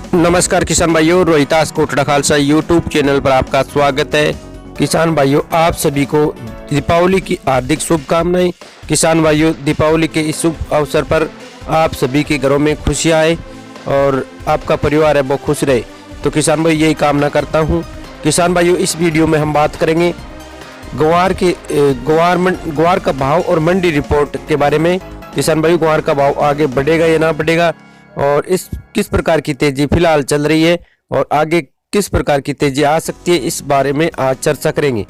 नमस्कार किसान भाइयों, रोहितास कोटड़ा खालसा यूट्यूब चैनल पर आपका स्वागत है। किसान भाइयों, आप सभी को दीपावली की हार्दिक शुभकामनाएं। किसान भाइयों, दीपावली के इस शुभ अवसर पर आप सभी के घरों में खुशियां आए और आपका परिवार है वो खुश रहे। तो किसान भाई यही कामना करता हूं। किसान भाइयों, इस वीडियो में हम बात करेंगे ग्वार का भाव और मंडी रिपोर्ट के बारे में। किसान भाइयों, ग्वार का भाव आगे बढ़ेगा या ना बढ़ेगा और इस किस प्रकार की तेजी फिलहाल चल रही है और आगे किस प्रकार की तेजी आ सकती है, इस बारे में आज चर्चा करेंगे।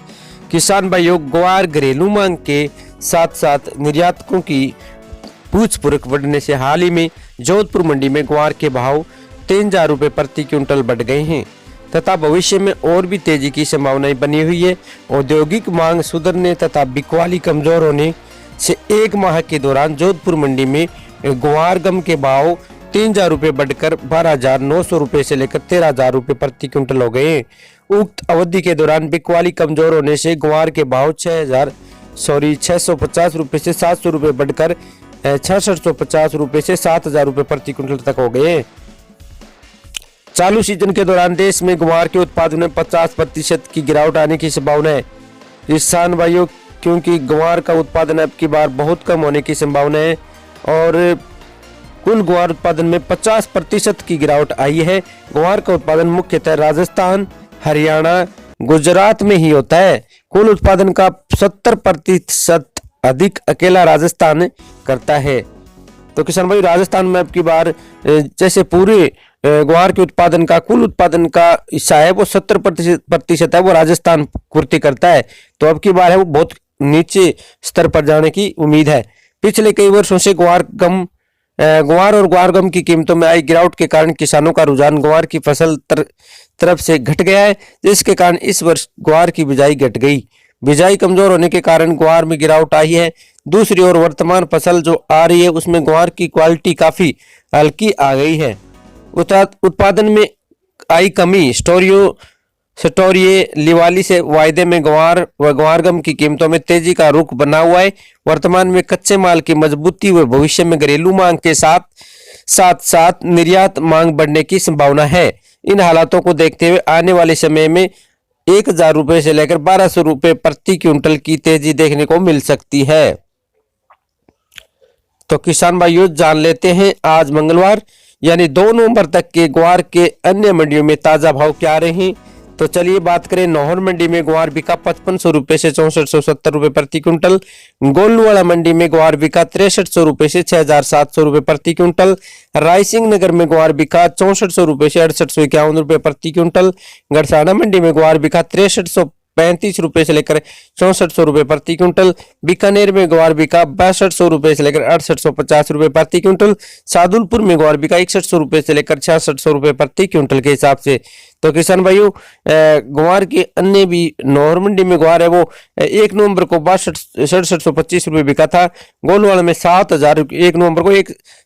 किसान भाइयों, ग्वार घरेलू मांग के साथ साथ निर्यातकों की पूछ बढ़ने से हाल ही में जोधपुर मंडी में ग्वार के भाव 3000 रुपये प्रति क्विंटल बढ़ गए हैं तथा भविष्य में और भी तेजी की संभावनाएं बनी हुई है। औद्योगिक मांग सुधरने तथा बिकवाली कमजोर होने से एक माह के दौरान जोधपुर मंडी में ग्वार गम के भाव 3000 रुपये बढ़कर 12,900 रुपये से लेकर 13,000 रुपये प्रति क्विंटल हो गए। उक्त अवधि के दौरान बिकवाली कमजोर होने से ग्वार के भाव 650 रुपये से 700 रुपये बढ़कर 6650 रुपये से 7,000 रुपये प्रति क्विंटल तक हो गए। चालू सीजन के दौरान देश में ग्वार के उत्पादन में 50% की गिरावट आने की संभावना है। किसान भाइयों, क्योंकि ग्वार का उत्पादन अब की बार बहुत कम होने की संभावना है और कुल ग्वार उत्पादन में 50% की गिरावट आई है। ग्वार का उत्पादन मुख्यतः राजस्थान, हरियाणा, गुजरात में ही होता है। कुल उत्पादन का 70% अधिक अकेला राजस्थान करता है। तो किसान भाई, राजस्थान में अब की बार जैसे पूरे ग्वार के उत्पादन का कुल उत्पादन का हिस्सा है वो 70% है, वो राजस्थान पूर्ति करता है। तो अब की बार है वो बहुत नीचे स्तर पर जाने की उम्मीद है। पिछले कई वर्षों से ग्वार और ग्वार गम की कीमतों में आई गिरावट के कारण किसानों का रुझान ग्वार की फसल तरफ से घट गया है, जिसके कारण इस वर्ष ग्वार की बिजाई घट गई। बिजाई कमजोर होने के कारण ग्वार में गिरावट आई है। दूसरी ओर वर्तमान फसल जो आ रही है उसमें ग्वार की क्वालिटी काफी हल्की आ गई है। उत्पादन में आई कमी स्टोरिये लिवाली से वायदे में ग्वार व ग्वारगम की कीमतों में तेजी का रुख बना हुआ है। वर्तमान में कच्चे माल की मजबूती व भविष्य में घरेलू मांग के साथ निर्यात मांग बढ़ने की संभावना है। इन हालातों को देखते हुए आने वाले समय में 1,000 रुपये से लेकर 1,200 रुपये प्रति क्विंटल की तेजी देखने को मिल सकती है। तो किसान भाइयों, जान लेते हैं आज मंगलवार यानी 2 नवंबर तक के ग्वार के अन्य मंडियों में ताजा भाव क्या रहे हैं। तो चलिए बात करें। नौहर मंडी में ग्वार बिका 5500 रुपये से 6470 रुपये प्रति क्विंटल। गोलूवाड़ा मंडी में ग्वार बिका 6300 रुपये से 6700 रुपये प्रति क्विंटल। रायसिंह नगर में ग्वार बिका 6400 रुपये से 6851 रुपये प्रति क्विंटल। गड़साना मंडी में ग्वार बिका 6335 रुपये से लेकर 6400 रुपये प्रति क्विंटल। बीकानेर में ग्वार बिका 6200 रुपये से लेकर 6850 रुपये प्रति क्विंटल। सादुलपुर में ग्वार बिका 6100 रुपये से लेकर 6600 रुपये प्रति क्विंटल के हिसाब से। तो किसान भाइयों, ग्वार के अन्य भी नौहर मंडी में ग्वार है वो 1 नवंबर को 6725 रुपये बिका था। गोलवाड़ा में 7,000 1 नवंबर को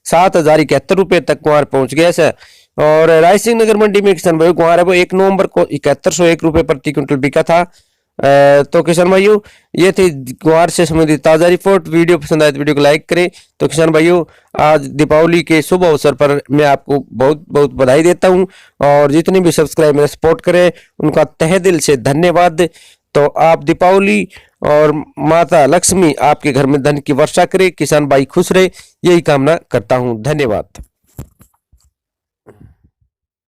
7,071 रुपये तक ग्वार पहुंच गया है। और रायसिंह नगर मंडी में किसान भाइयों ग्वार है वो 1 नवंबर को 7101 रुपये प्रति क्विंटल बिका था। तो किसान भाइयों, ये थी ग्वार से संबंधित ताजा रिपोर्ट। वीडियो पसंद आए तो वीडियो को लाइक करें। तो किसान भाइयों, आज दीपावली के शुभ अवसर पर मैं आपको बहुत बहुत बधाई देता हूं और जितने भी सब्सक्राइब मेरा सपोर्ट करें उनका तहे दिल से धन्यवाद। तो आप दीपावली और माता लक्ष्मी आपके घर में धन की वर्षा करे, किसान भाई खुश रहे, यही कामना करता हूँ। धन्यवाद।